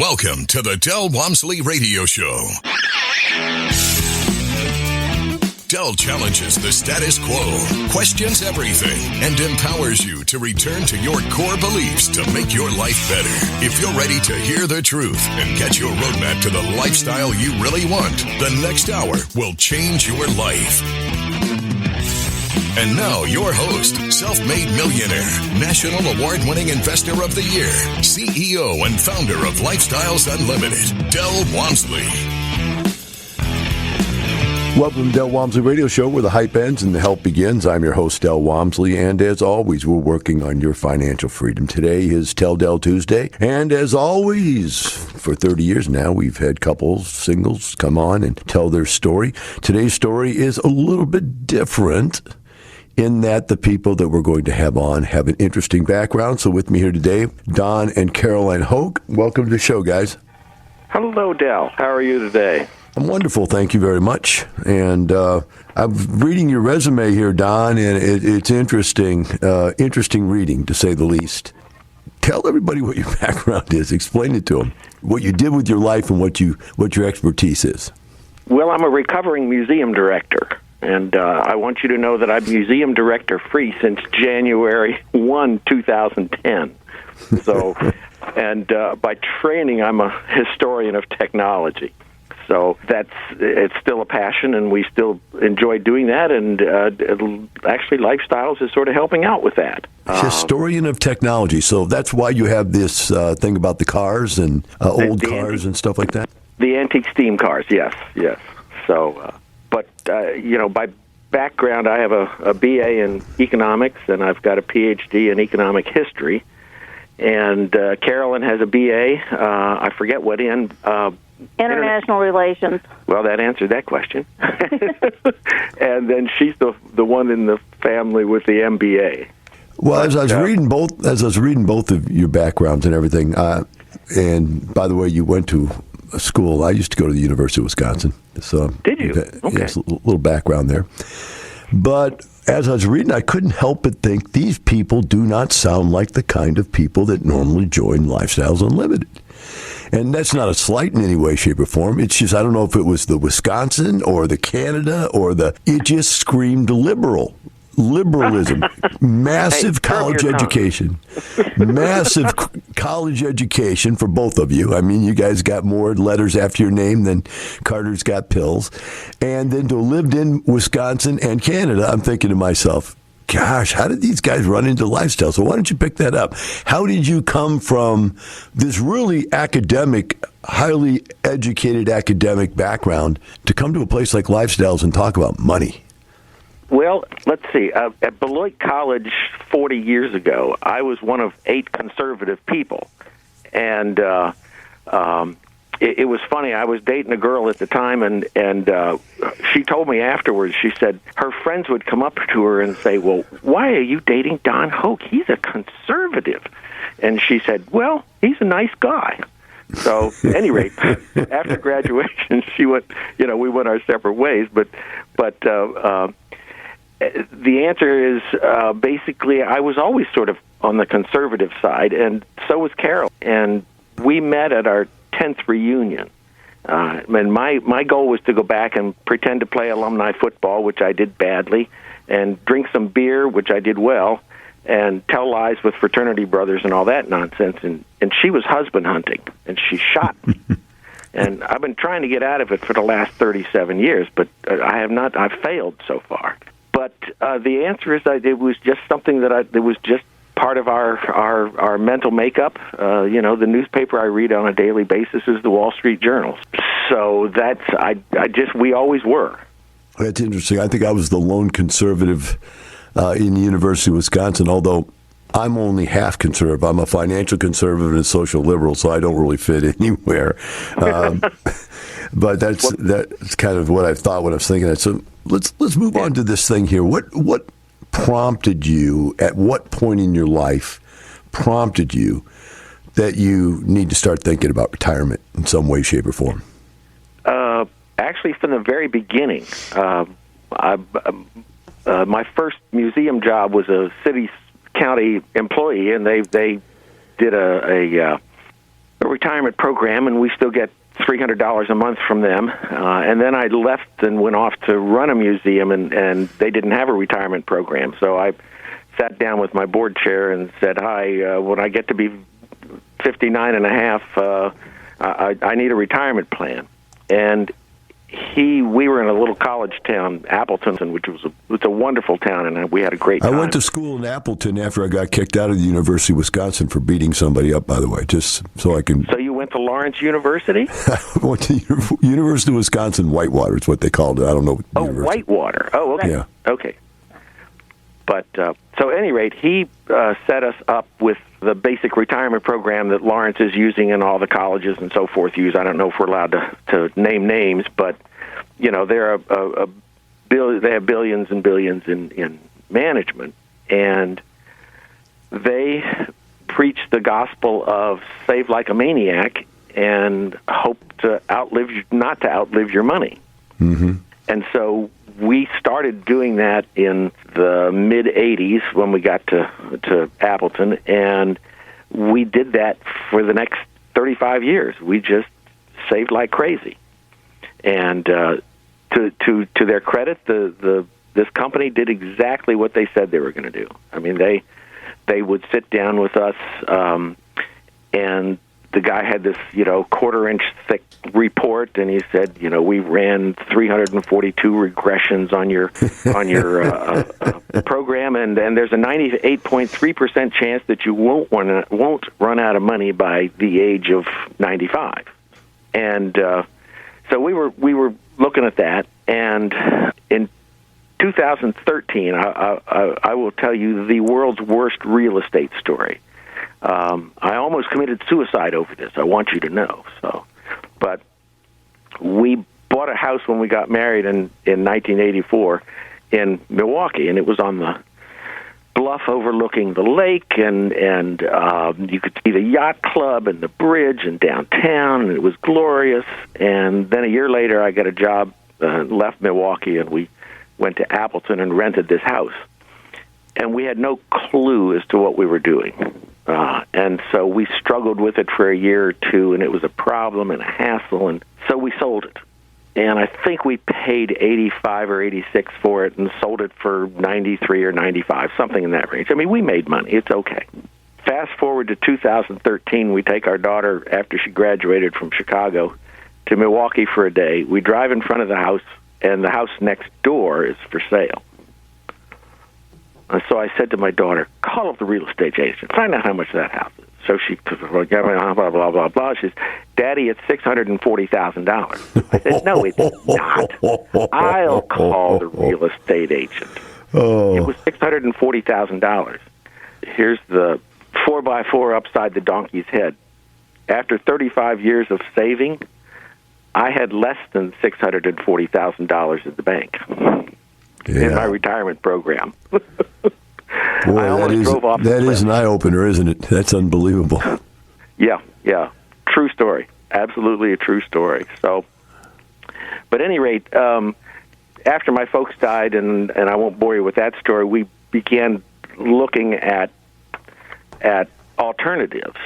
Welcome to the Del Walmsley Radio Show. Del challenges the status quo, questions everything, and empowers you to return to your core beliefs to make your life better. If you're ready to hear the truth and get your roadmap to the lifestyle you really want, the next hour will change your life. And now, your host, self-made millionaire, national award-winning investor of the year, CEO and founder of Lifestyles Unlimited, Del Walmsley. Welcome to Del Walmsley Radio Show, where the hype ends and the help begins. I'm your host, Del Walmsley, and as always, we're working on your financial freedom. Today is Tell Del Tuesday, and as always, for 30 years now, we've had couples, singles come on and tell their story. Today's story is a little bit different in that the people that we're going to have on have an interesting background. So with me here today, Don and Carolyn Hoke. Welcome to the show, guys. Hello, Del. How are you today? I'm wonderful, thank you very much. And I'm reading your resume here, Don, and it's interesting, interesting reading, to say the least. Tell everybody what your background is. Explain it to them. What you did with your life and what your expertise is. Well, I'm a recovering museum director. And I want you to know that I'm museum director free since January 1, 2010. So, and by training, I'm a historian of technology. So it's still a passion, and we still enjoy doing that. And actually, Lifestyles is sort of helping out with that. Historian of technology. So that's why you have this thing about the cars and old cars and stuff like that? The antique steam cars, yes. So... But, by background, I have a BA in economics, and I've got a Ph.D. in economic history. And Carolyn has a BA, I forget what in. International relations. Well, that answered that question. And then she's the one in the family with the MBA. Well, as I was reading both of your backgrounds and everything, and by the way, you went to a school. I used to go to the University of Wisconsin. So did you? Okay. Yes, a little background there. But as I was reading, I couldn't help but think these people do not sound like the kind of people that normally join Lifestyles Unlimited. And that's not a slight in any way, shape, or form. It's just, I don't know if it was the Wisconsin or the Canada it just screamed liberalism, massive college education, massive college education for both of you. I mean, you guys got more letters after your name than Carter's got pills. And then to have lived in Wisconsin and Canada, I'm thinking to myself, gosh, how did these guys run into lifestyle? So why don't you pick that up? How did you come from this really academic, highly educated academic background to come to a place like Lifestyles and talk about money? Well, let's see. At Beloit College 40 years ago, I was one of 8 conservative people. And it was funny. I was dating a girl at the time, and she told me afterwards, she said her friends would come up to her and say, well, why are you dating Don Hoke? He's a conservative. And she said, well, he's a nice guy. So, at any rate, after graduation, we went our separate ways. But the answer is basically I was always sort of on the conservative side, and so was Carol. And we met at our 10th reunion. And my goal was to go back and pretend to play alumni football, which I did badly, and drink some beer, which I did well, and tell lies with fraternity brothers and all that nonsense. And she was husband hunting, and she shot me. And I've been trying to get out of it for the last 37 years, but I have not. I've failed so far. But the answer is that it was just something it was just part of our mental makeup. The newspaper I read on a daily basis is the Wall Street Journal. So we always were. That's interesting. I think I was the lone conservative in the University of Wisconsin, although I'm only half conservative. I'm a financial conservative and a social liberal, so I don't really fit anywhere. But that's kind of what I thought when I was thinking that. So let's move on to this thing here. What prompted you, at what point in your life prompted you that you need to start thinking about retirement in some way, shape, or form? Actually, from the very beginning, my first museum job was a city county employee, and they did a retirement program, and we still get $300 a month from them. And then I left and went off to run a museum, and they didn't have a retirement program. So I sat down with my board chair and said, hi, when I get to be 59 and a half, I need a retirement plan. And we were in a little college town, Appleton, which was a wonderful town, and we had a great time. I went to school in Appleton after I got kicked out of the University of Wisconsin for beating somebody up, by the way, just so I can... So you went to Lawrence University? I went to University of Wisconsin Whitewater, is what they called it. I don't know. Oh, Whitewater. Oh, okay. Yeah. Okay. But, so at any rate, he set us up with the basic retirement program that Lawrence is using and all the colleges and so forth use. I don't know if we're allowed to name names, but, they're they have billions and billions in management, and they preach the gospel of save like a maniac and hope to not to outlive your money. Mm-hmm. And so we started doing that in the mid-'80s when we got to Appleton, and we did that for the next 35 years. We just saved like crazy. And to their credit, this company did exactly what they said they were going to do. I mean, they would sit down with us, and the guy had this, quarter-inch thick report, and he said, we ran 342 regressions on your program, and there's a 98.3% chance that you won't run out of money by the age of 95. And so we were looking at that, and in 2013, I will tell you the world's worst real estate story. I almost committed suicide over this, I want you to know. But we bought a house when we got married in 1984 in Milwaukee, and it was on the bluff overlooking the lake, and you could see the yacht club and the bridge and downtown, and it was glorious. And then a year later, I got a job, left Milwaukee, and we went to Appleton and rented this house. And we had no clue as to what we were doing. And so we struggled with it for a year or two, and it was a problem and a hassle, and so we sold it. And I think we paid $85 or $86 for it and sold it for $93 or $95, something in that range. I mean, we made money. It's okay. Fast forward to 2013, we take our daughter, after she graduated from Chicago, to Milwaukee for a day. We drive in front of the house, and the house next door is for sale. And so I said to my daughter, call up the real estate agent, find out how much that house is. So she, blah, blah, blah, blah. She says, Daddy, it's $640,000. I said, no, it's not. I'll call the real estate agent. Oh. It was $640,000. Here's the 4x4 upside the donkey's head. After 35 years of saving, I had less than $640,000 at the bank in my retirement program. Boy, that is an eye-opener, isn't it? That's unbelievable. Yeah. True story. Absolutely a true story. So, but at any rate, after my folks died, and I won't bore you with that story, we began looking at alternatives.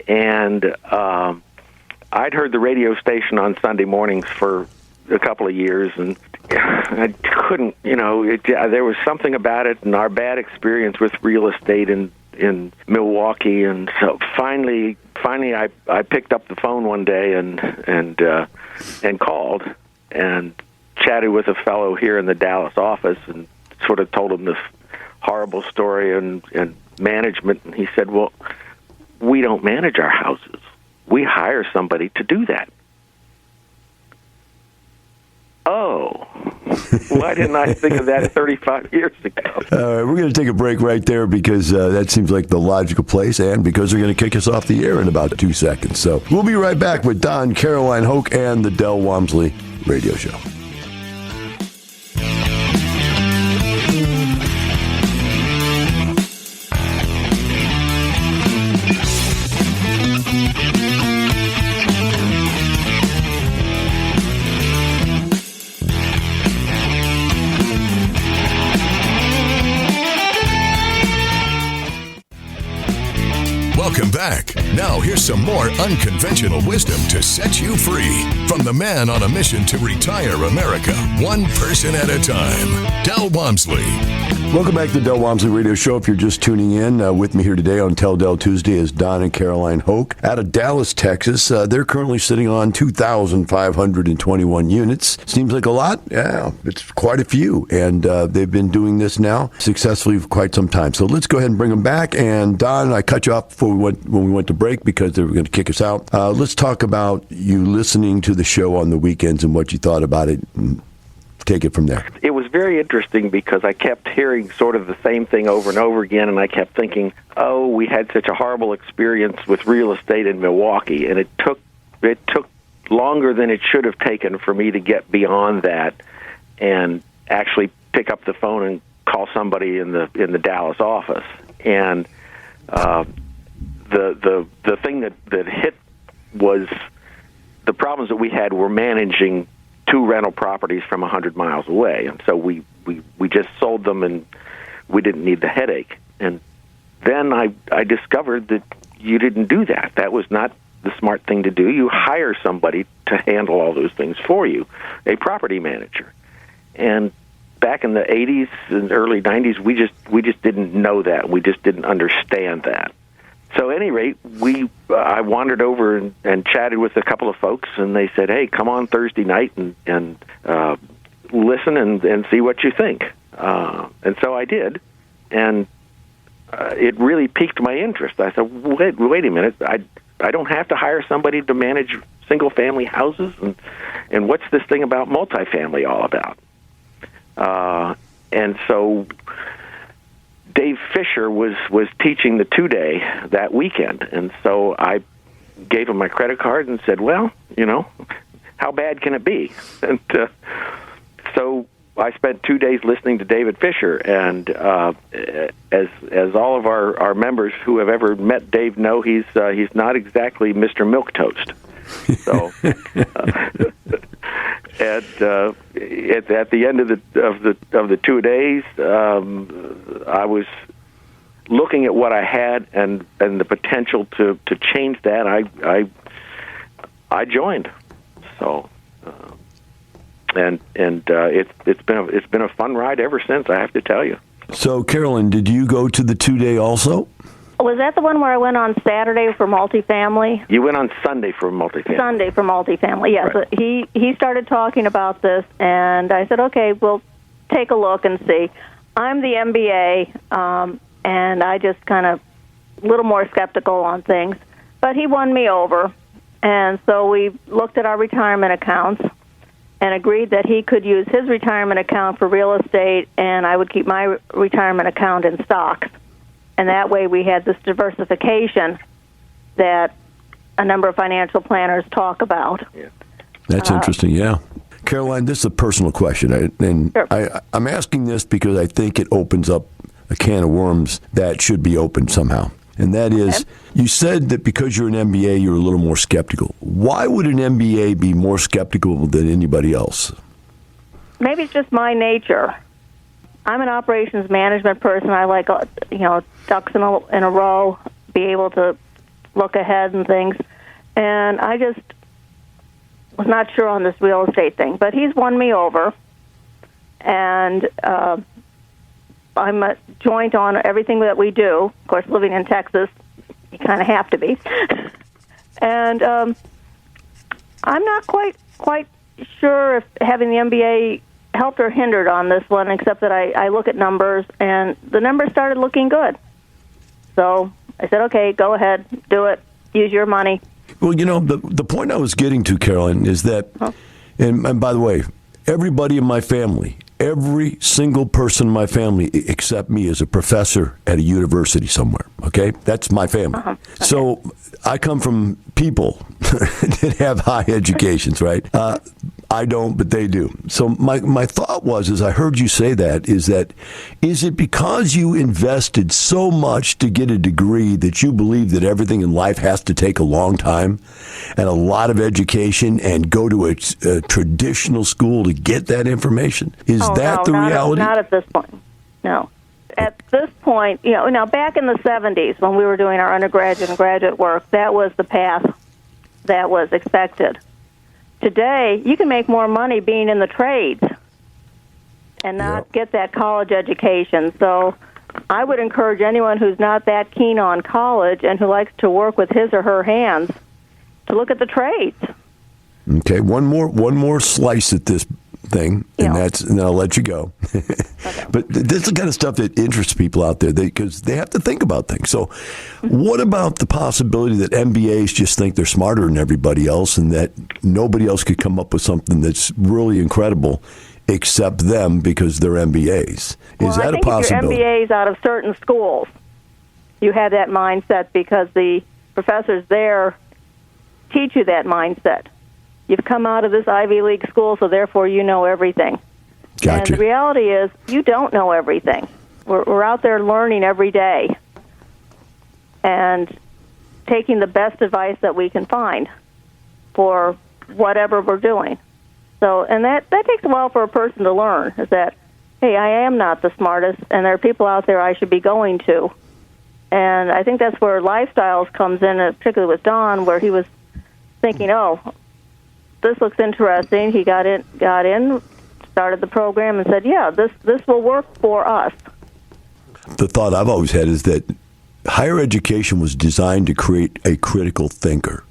And I'd heard the radio station on Sunday mornings for a couple of years, and I couldn't, there was something about it and our bad experience with real estate in Milwaukee, and so finally I picked up the phone one day and called and chatted with a fellow here in the Dallas office and sort of told him this horrible story and management, and he said, well, we don't manage our houses. We hire somebody to do that. Oh, why didn't I think of that 35 years ago? All right, we're going to take a break right there because that seems like the logical place, and because they're going to kick us off the air in about 2 seconds. So we'll be right back with Don, Caroline Hoke, and the Del Walmsley Radio Show. Welcome back. Now here's some more unconventional wisdom to set you free from the man on a mission to retire America, one person at a time, Del Walmsley. Welcome back to the Del Walmsley Radio Show. If you're just tuning in, with me here today on Tell Del Tuesday is Don and Caroline Hoke out of Dallas, Texas. They're currently sitting on 2,521 units. Seems like a lot? Yeah, it's quite a few. And they've been doing this now successfully for quite some time. So let's go ahead and bring them back. And Don, I cut you off when we went to break because they were going to kick us out. Let's talk about you listening to the show on the weekends and what you thought about it. And take it from there. It was very interesting because I kept hearing sort of the same thing over and over again, and I kept thinking, oh, we had such a horrible experience with real estate in Milwaukee, and it took longer than it should have taken for me to get beyond that and actually pick up the phone and call somebody in the Dallas office. And the thing that hit was the problems that we had were managing two rental properties from 100 miles away, and so we just sold them, and we didn't need the headache. And then I discovered that you didn't do that. That was not the smart thing to do. You hire somebody to handle all those things for you, a property manager. And back in the 80s and early 90s, we just didn't know that. We just didn't understand that. So at any rate, I wandered over and chatted with a couple of folks, and they said, hey, come on Thursday night and listen and see what you think. And so I did, and it really piqued my interest. I said, wait a minute, I don't have to hire somebody to manage single-family houses, and what's this thing about multifamily all about? And so Dave Fisher was teaching the 2-day that weekend, and so I gave him my credit card and said, well, how bad can it be? And so I spent 2 days listening to David Fisher, and as all of our members who have ever met Dave know, he's not exactly Mr. Milquetoast. So, at the end of the 2 days, I was looking at what I had and the potential to change that. I joined. So, and it's been a fun ride ever since, I have to tell you. So, Carolyn, did you go to the 2-day also? Was that the one where I went on Saturday for multifamily? You went on Sunday for multifamily. Sunday for multifamily, yes. Right. He started talking about this, and I said, okay, we'll take a look and see. I'm the MBA, and I just kind of a little more skeptical on things. But he won me over, and so we looked at our retirement accounts and agreed that he could use his retirement account for real estate, and I would keep my retirement account in stocks. And that way we had this diversification that a number of financial planners talk about. Yeah. That's interesting, yeah. Caroline, this is a personal question, and Sure. I'm asking this because I think it opens up a can of worms that should be opened somehow. And that is, you said that because you're an MBA, you're a little more skeptical. Why would an MBA be more skeptical than anybody else? Maybe it's just my nature. I'm an operations management person. I like, ducks in a row, be able to look ahead and things. And I just was not sure on this real estate thing. But he's won me over. And I'm a joint on everything that we do. Of course, living in Texas, you kind of have to be. And I'm not quite sure if having the MBA helped or hindered on this one, except that I look at numbers, and the numbers started looking good. So I said, okay, go ahead, do it, use your money. Well, the point I was getting to, Carolyn, is that, and by the way, everybody in my family, every single person in my family except me is a professor at a university somewhere, okay? That's my family. Okay. So I come from people that have high educations, right? I don't, but they do. So my thought was, as I heard you say that, is it because you invested so much to get a degree that you believe that everything in life has to take a long time and a lot of education and go to a traditional school to get that information? Is that the reality? Not at this point, no. at this point, now back in the 70s when we were doing our undergraduate and graduate work, that was the path that was expected. Today, you can make more money being in the trades and not get that college education. So I would encourage anyone who's not that keen on college and who likes to work with his or her hands to look at the trades. Okay, one more slice at this thing, and then I'll let you go. Okay. But this is the kind of stuff that interests people out there because they have to think about things. So what about the possibility that MBAs just think they're smarter than everybody else and that nobody else could come up with something that's really incredible except them because they're MBAs? Is that a possibility? If you're MBAs out of certain schools, you have that mindset because the professors there teach you that mindset. You've come out of this Ivy League school, so therefore you know everything. Gotcha. And the reality is you don't know everything. We're out there learning every day and taking the best advice that we can find for whatever we're doing. So, and that takes a while for a person to learn, is that, hey, I am not the smartest, and there are people out there I should be going to. And I think that's where Lifestyles comes in, particularly with Don, where he was thinking, this looks interesting. He got in, started the program, and said, yeah, this will work for us. The thought I've always had is that higher education was designed to create a critical thinker.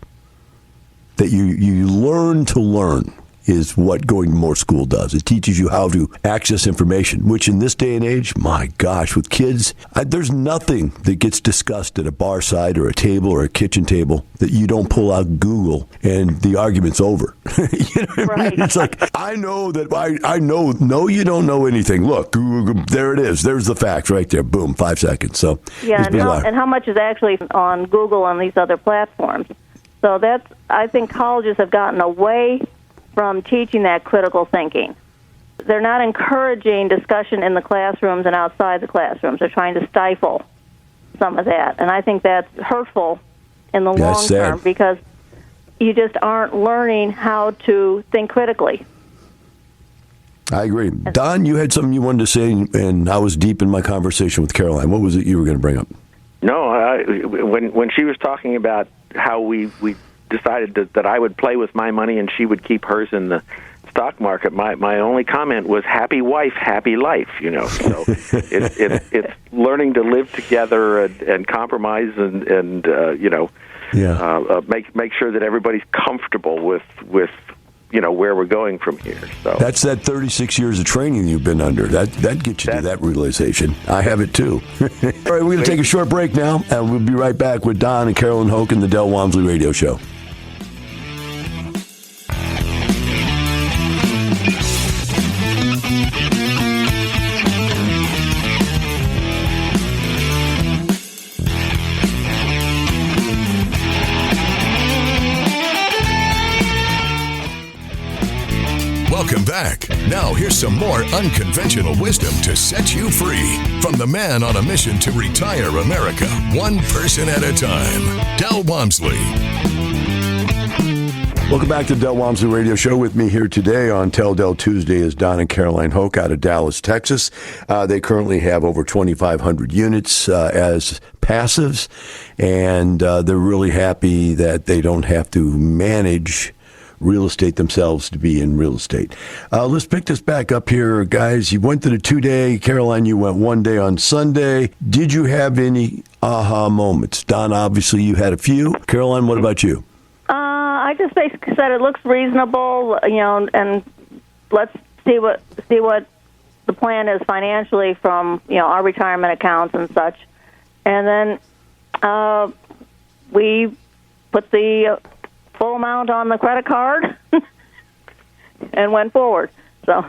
That you learn to learn is what going to more school does. It teaches you how to access information, which in this day and age, my gosh, with kids, there's nothing that gets discussed at a bar side or a table or a kitchen table that you don't pull out Google and the argument's over. You know what I mean? It's like, I know that I know. No, you don't know anything. Look, Google, there it is. There's the facts right there. Boom, 5 seconds. So yeah, and how much is actually on Google and these other platforms? So I think colleges have gotten away from teaching that critical thinking. They're not encouraging discussion in the classrooms and outside the classrooms. They're trying to stifle some of that. And I think that's hurtful in the long term because you just aren't learning how to think critically. I agree. Don, you had something you wanted to say, and I was deep in my conversation with Caroline. What was it you were going to bring up? No, when she was talking about how we decided that I would play with my money and she would keep hers in the stock market, my only comment was happy wife, happy life, So it's learning to live together and compromise and make sure that everybody's comfortable with where we're going from here. So that's that 36 years of training you've been under. That gets you to that realization. I have it too. All right, we're going to take a short break now, and we'll be right back with Don and Carolyn Hoke in the Del Walmsley Radio Show. Welcome back. Now here's some more unconventional wisdom to set you free from the man on a mission to retire America, one person at a time, Del Walmsley. Welcome back to the Del Walmsley Radio Show. With me here today on Tell Del Tuesday is Don and Caroline Hoke out of Dallas, Texas. They currently have over 2,500 units as passives, and they're really happy that they don't have to manage real estate themselves to be in real estate. Let's pick this back up here, guys. You went to the 2-day. Caroline, you went 1 day on Sunday. Did you have any aha moments? Don, obviously you had a few. Caroline, what about you? I just basically said it looks reasonable, and let's see what the plan is financially from our retirement accounts and such, and then we put the full amount on the credit card and went forward. So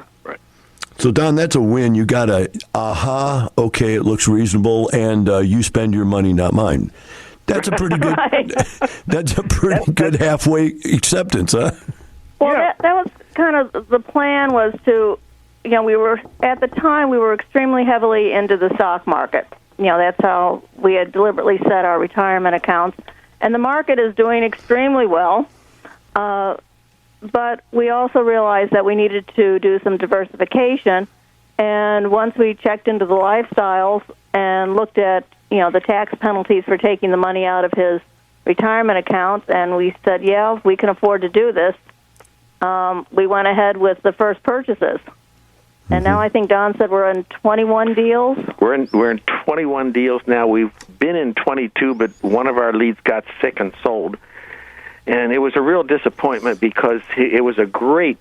Don, that's a win. You got okay, it looks reasonable, and you spend your money, not mine. That's a pretty good. That's a pretty good halfway acceptance, huh? Well, that was kind of the plan. Was to, we were at the time we were extremely heavily into the stock market. That's how we had deliberately set our retirement accounts, and the market is doing extremely well. But we also realized that we needed to do some diversification, And once we checked into the lifestyles and looked at, the tax penalties for taking the money out of his retirement accounts, and we said, yeah, we can afford to do this, we went ahead with the first purchases. And now I think Don said we're in 21 deals. We're in 21 deals now. We've been in 22, but one of our leads got sick and sold. And it was a real disappointment because it was a great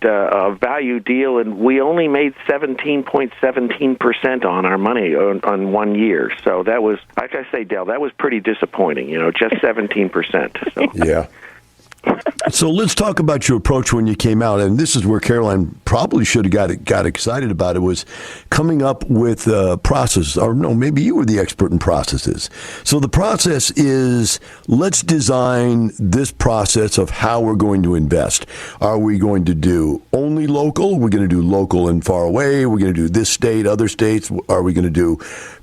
value deal, and we only made 17.17% on our money on 1 year. So that was, like I say, Dale, that was pretty disappointing, just 17%. So. Yeah. So let's talk about your approach when you came out, and this is where Caroline probably should have got excited about it, was coming up with a process, or no, maybe you were the expert in processes. So the process is, let's design this process of how we're going to invest. Are we going to do only local? We're going to do local and far away. We're going to do this state, other states. Are we going to do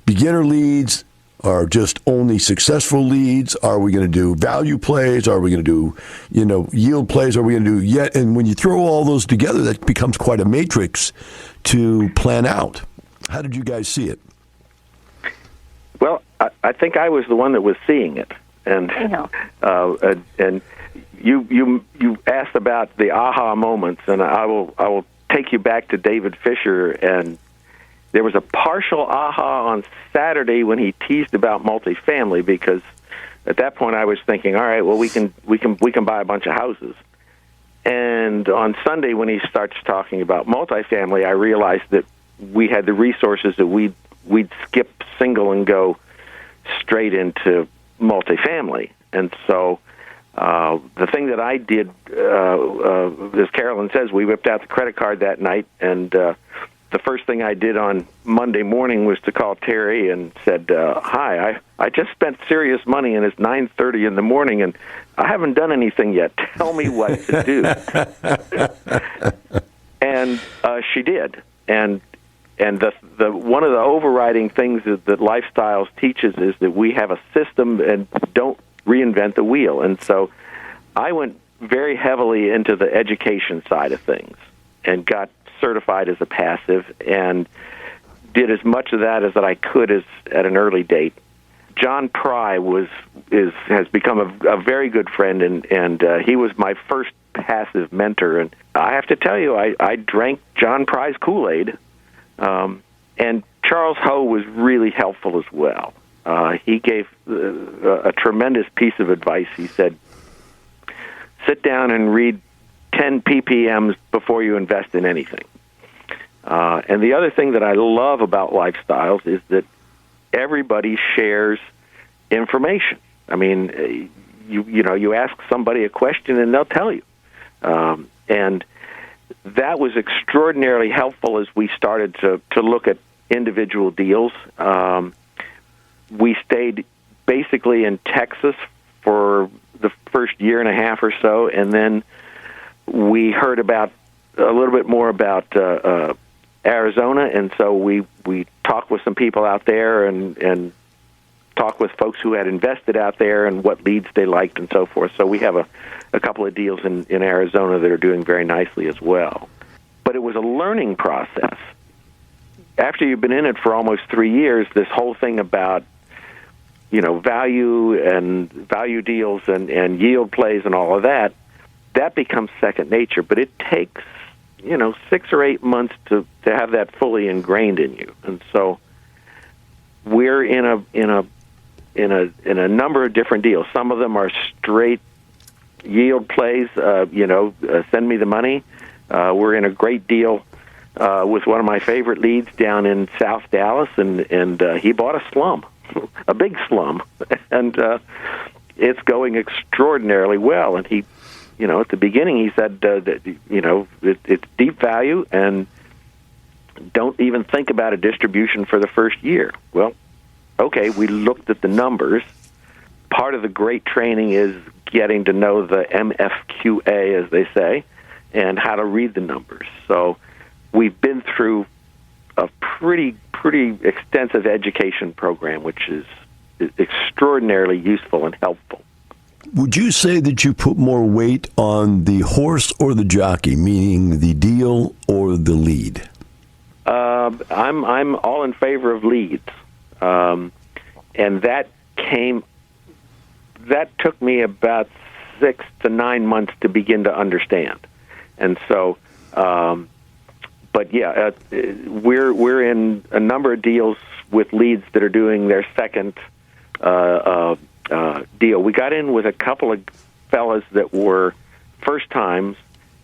beginner leads? Are just only successful leads? Are we going to do value plays? Are we going to do, yield plays? Are we going to do yet? And when you throw all those together, that becomes quite a matrix to plan out. How did you guys see it? Well, I think I was the one that was seeing it, and and you asked about the aha moments, and I will take you back to David Fisher. And there was a partial aha on Saturday when he teased about multifamily, because at that point I was thinking, all right, well, we can buy a bunch of houses. And on Sunday when he starts talking about multifamily, I realized that we had the resources that we'd skip single and go straight into multifamily. And so the thing that I did, as Carolyn says, we whipped out the credit card that night, and the first thing I did on Monday morning was to call Terry and said, hi, I just spent serious money, and it's 9:30 in the morning, and I haven't done anything yet. Tell me what to do. And she did. And the one of the overriding things that Lifestyles teaches is that we have a system and don't reinvent the wheel. And so I went very heavily into the education side of things and got certified as a passive, and did as much of that as I could at an early date. John Pry has become a very good friend, and he was my first passive mentor. And I have to tell you, I drank John Pry's Kool-Aid, and Charles Ho was really helpful as well. He gave a tremendous piece of advice. He said, sit down and read 10 ppms before you invest in anything. And the other thing that I love about Lifestyles is that everybody shares information. I mean, you ask somebody a question and they'll tell you. And that was extraordinarily helpful as we started to look at individual deals. We stayed basically in Texas for the first year and a half or so, and then we heard about a little bit more about Arizona, and so we talked with some people out there and talked with folks who had invested out there and what leads they liked and so forth. So we have a couple of deals in Arizona that are doing very nicely as well. But it was a learning process. After you've been in it for almost 3 years, this whole thing about value and value deals and yield plays and all of that becomes second nature. But it takes 6 or 8 months to have that fully ingrained in you. And so we're in a number of different deals. Some of them are straight yield plays. Send me the money. We're in a great deal with one of my favorite leads down in South Dallas, and he bought a slum, a big slum, and it's going extraordinarily well. And he, at the beginning, he said, it's deep value, and don't even think about a distribution for the first year. Well, okay, we looked at the numbers. Part of the great training is getting to know the MFQA, as they say, and how to read the numbers. So we've been through a pretty extensive education program, which is extraordinarily useful and helpful. Would you say that you put more weight on the horse or the jockey, meaning the deal or the lead? I'm all in favor of leads, and that took me about 6 to 9 months to begin to understand, and so. But yeah, we're in a number of deals with leads that are doing their second deal. We got in with a couple of fellas that were first times,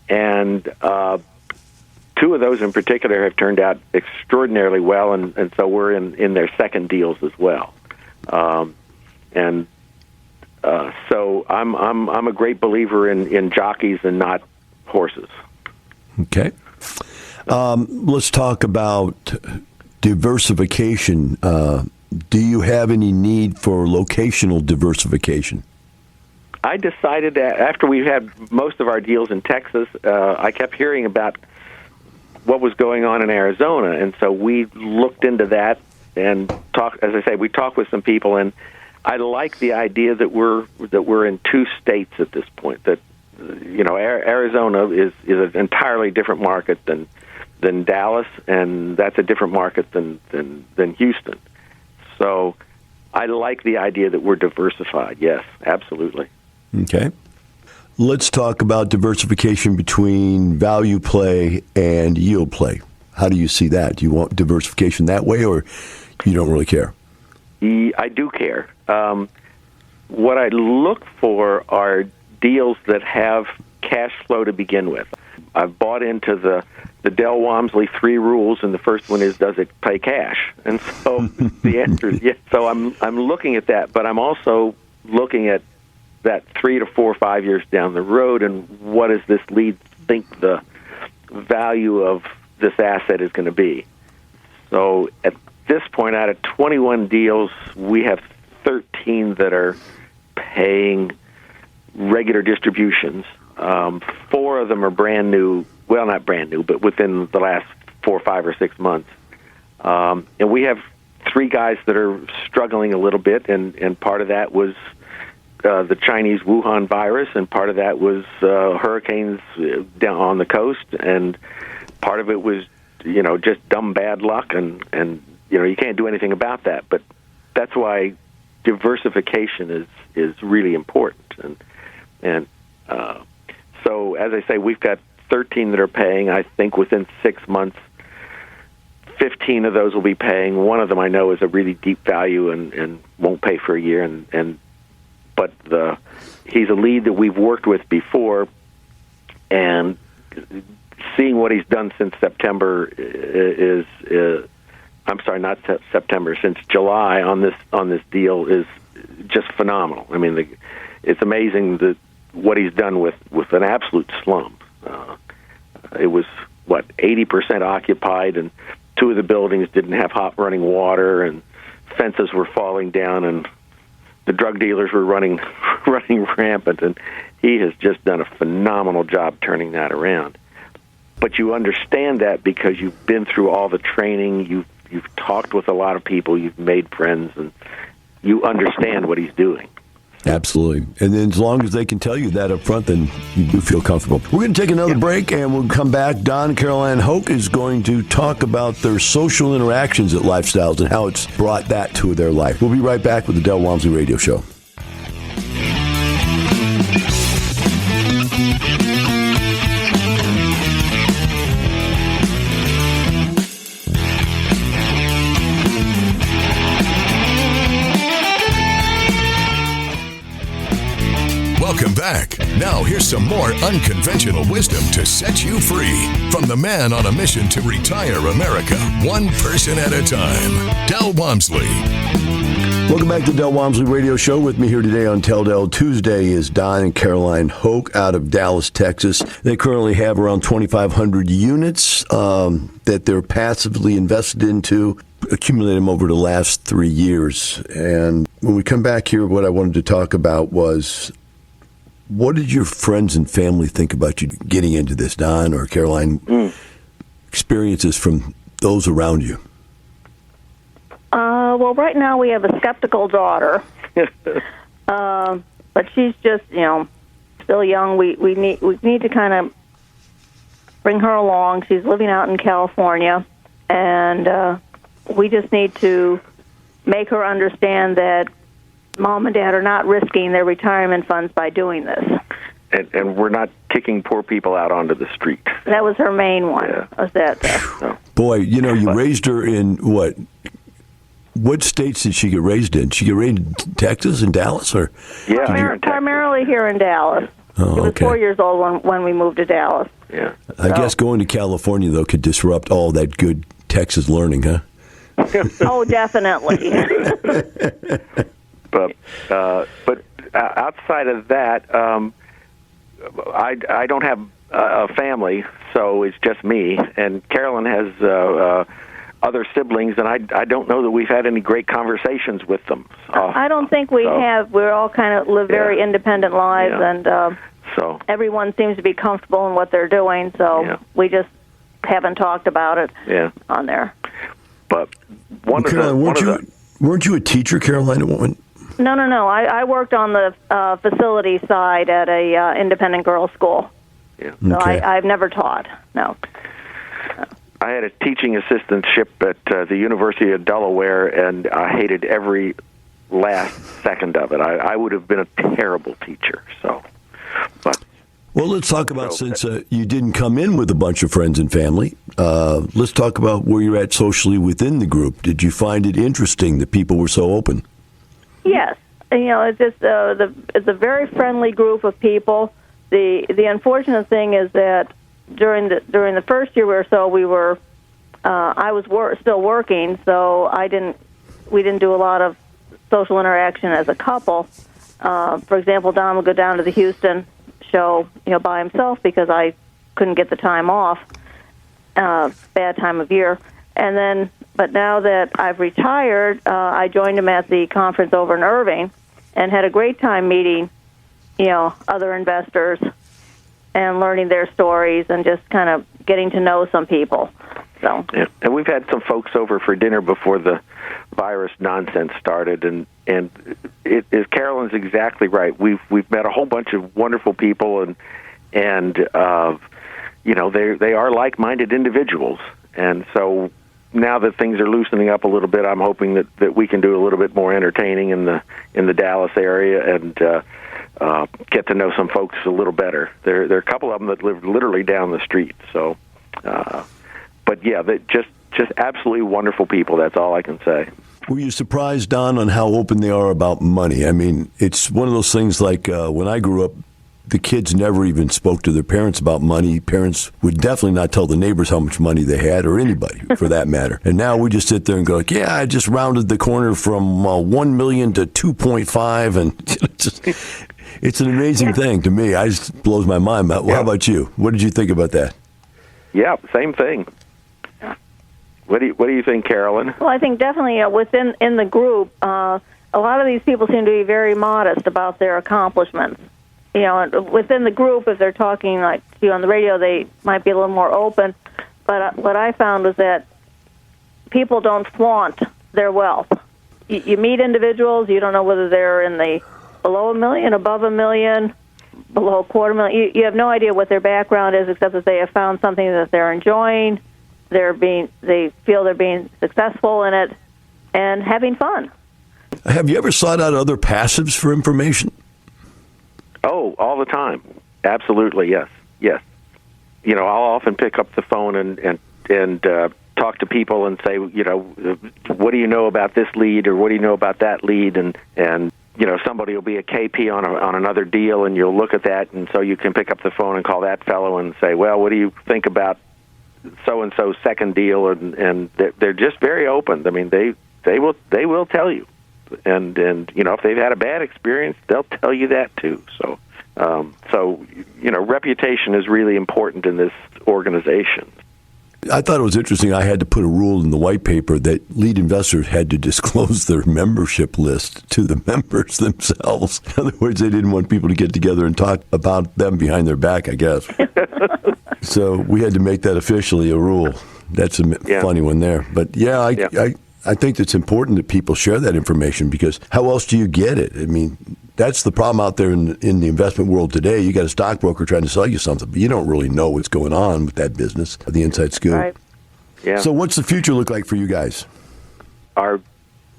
and 2 of those in particular have turned out extraordinarily well, and so we're in their second deals as well. So I'm a great believer in jockeys and not horses. Okay. Let's talk about diversification. Do you have any need for locational diversification? I decided that after we had most of our deals in Texas, I kept hearing about what was going on in Arizona, and so we looked into that and talked. As I say, we talked with some people, and I like the idea that we're in 2 states at this point. That Arizona is an entirely different market than Dallas, and that's a different market than Houston. So I like the idea that we're diversified. Yes, absolutely. Okay. Let's talk about diversification between value play and yield play. How do you see that? Do you want diversification that way, or you don't really care? I do care. What I look for are deals that have cash flow to begin with. I've bought into the Del Walmsley 3 rules, and the first one is, does it pay cash? And so the answer is yes. So I'm looking at that, but I'm also looking at that 3 to 4 or 5 years down the road, and what does this lead think the value of this asset is going to be? So at this point, out of 21 deals, we have 13 that are paying regular distributions. 4 of them are brand new. Well, not brand new, but within the last 4, 5, or 6 months. And we have 3 guys that are struggling a little bit, and part of that was the Chinese Wuhan virus, and part of that was hurricanes down on the coast, and part of it was, just dumb bad luck, and you can't do anything about that. But that's why diversification is really important, and so as I say, we've got 13 that are paying. I think within 6 months, 15 of those will be paying. One of them I know is a really deep value and won't pay for a year, but he's a lead that we've worked with before, and seeing what he's done since September since July on this deal is just phenomenal. I mean, it's amazing what he's done with an absolute slump. It was 80% occupied, and 2 of the buildings didn't have hot running water, and fences were falling down, and the drug dealers were running rampant, and he has just done a phenomenal job turning that around. But you understand that because you've been through all the training, you've talked with a lot of people, you've made friends, and you understand what he's doing. Absolutely. And then as long as they can tell you that up front, then you do feel comfortable. We're going to take another break, and we'll come back. Don and Carolyn Hoke is going to talk about their social interactions at Lifestyles and how it's brought that to their life. We'll be right back with the Del Walmsley Radio Show. Welcome back. Now here's some more unconventional wisdom to set you free from the man on a mission to retire America, one person at a time, Del Walmsley. Welcome back to the Del Walmsley Radio Show. With me here today on Tell Del Tuesday is Don and Carolyn Hoke out of Dallas, Texas. They currently have around 2,500 units that they're passively invested into, accumulating them over the last 3 years. And when we come back here, what I wanted to talk about was, what did your friends and family think about you getting into this, Don or Caroline? Experiences from those around you. Well, right now we have a skeptical daughter, but she's just, still young. We need to kind of bring her along. She's living out in California, And we just need to make her understand that Mom and Dad are not risking their retirement funds by doing this. And we're not kicking poor people out onto the street. That was her main one. Yeah. Was that? Boy, you raised her in what? What states did she get raised in? She get raised in Texas and Dallas, or Yeah, primarily here in Dallas. Oh, she was okay. 4 years old when we moved to Dallas. Yeah. I guess going to California though could disrupt all that good Texas learning, huh? Oh, definitely. But outside of that, I don't have a family, so it's just me. And Carolyn has other siblings, and I don't know that we've had any great conversations with them. I don't think we have. We're all kind of live very independent lives, and so everyone seems to be comfortable in what they're doing. So we just haven't talked about it on there. But weren't you a teacher, Caroline, at one point? No. I worked on the facility side at a independent girls' school. Yeah. So Okay. I've never taught. No. I had a teaching assistantship at the University of Delaware, and I hated every last second of it. I would have been a terrible teacher. So, but Well, let's talk about, since you didn't come in with a bunch of friends and family, let's talk about where you're at socially within the group. Did you find it interesting that people were so open? Yes. It's just it's a very friendly group of people. The unfortunate thing is that during the first year or so, we were I was still working, so we didn't do a lot of social interaction as a couple. For example, Don would go down to the Houston show, by himself because I couldn't get the time off. Bad time of year. But now that I've retired, I joined him at the conference over in Irving and had a great time meeting, other investors and learning their stories and just kind of getting to know some people. So. Yeah. And we've had some folks over for dinner before the virus nonsense started, and Carolyn's exactly right. We've met a whole bunch of wonderful people, and they are like-minded individuals, and so now that things are loosening up a little bit, I'm hoping that we can do a little bit more entertaining in the Dallas area and get to know some folks a little better. There are a couple of them that live literally down the street. So, but yeah, they just absolutely wonderful people. That's all I can say. Were you surprised, Don, on how open they are about money? I mean, it's one of those things like when I grew up, the kids never even spoke to their parents about money. Parents would definitely not tell the neighbors how much money they had, or anybody for that matter. And now we just sit there and go, like, yeah, I just rounded the corner from 1 million to 2.5, and it's an amazing thing to me. It just blows my mind. How about you? What did you think about that? Yeah, same thing. What do you think, Carolyn? Well, I think definitely in the group, a lot of these people seem to be very modest about their accomplishments. Within the group, if they're talking like to you on the radio, they might be a little more open. But what I found was that people don't flaunt their wealth. You meet individuals, you don't know whether they're in the below $1 million, above $1 million, below $250,000. You have no idea what their background is, except that they have found something that they're enjoying. They feel they're being successful in it and having fun. Have you ever sought out other passives for information? Oh, all the time. Absolutely, yes. I'll often pick up the phone and talk to people and say, what do you know about this lead, or what do you know about that lead, and somebody will be a KP on another deal, and you'll look at that, and so you can pick up the phone and call that fellow and say, well, what do you think about so-and-so's second deal, and they're just very open. I mean, they will tell you, and if they've had a bad experience, they'll tell you that too. So reputation is really important in this organization. I thought it was interesting. I had to put a rule in the white paper that lead investors had to disclose their membership list to the members themselves. In other words, they didn't want people to get together and talk about them behind their back, I guess. So we had to make that officially a rule. That's a funny one there. But I think it's important that people share that information, because how else do you get it? I mean, that's the problem out there in the investment world today. You got a stockbroker trying to sell you something, but you don't really know what's going on with that business, the inside scoop. Right. Yeah. So what's the future look like for you guys? Our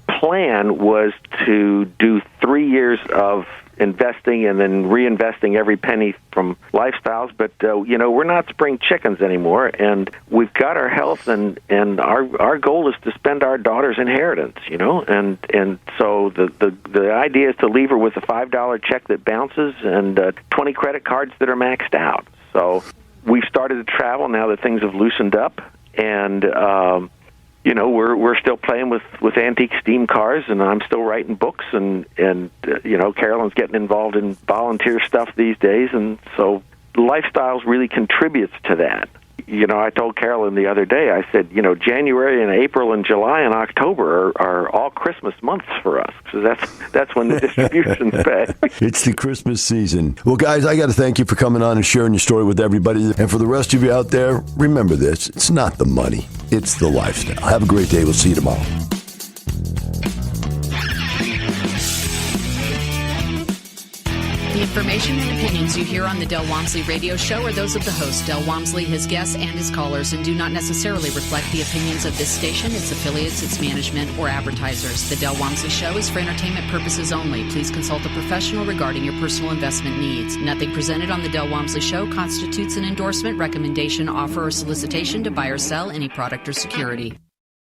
plan was to do 3 years of investing and then reinvesting every penny from lifestyles, but we're not spring chickens anymore, and we've got our health, and our goal is to spend our daughter's inheritance, and so the idea is to leave her with a $5 check that bounces and 20 credit cards that are maxed out. So we've started to travel now that things have loosened up, and we're still playing with antique steam cars, and I'm still writing books, and Carolyn's getting involved in volunteer stuff these days, and so lifestyles really contributes to that. I told Carolyn the other day, I said, January and April and July and October are all Christmas months for us. So that's when the distributions pay. It's the Christmas season. Well, guys, I got to thank you for coming on and sharing your story with everybody. And for the rest of you out there, remember this. It's not the money. It's the lifestyle. Have a great day. We'll see you tomorrow. The information and opinions you hear on the Del Walmsley radio show are those of the host, Del Walmsley, his guests, and his callers, and do not necessarily reflect the opinions of this station, its affiliates, its management, or advertisers. The Del Walmsley show is for entertainment purposes only. Please consult a professional regarding your personal investment needs. Nothing presented on the Del Walmsley show constitutes an endorsement, recommendation, offer, or solicitation to buy or sell any product or security.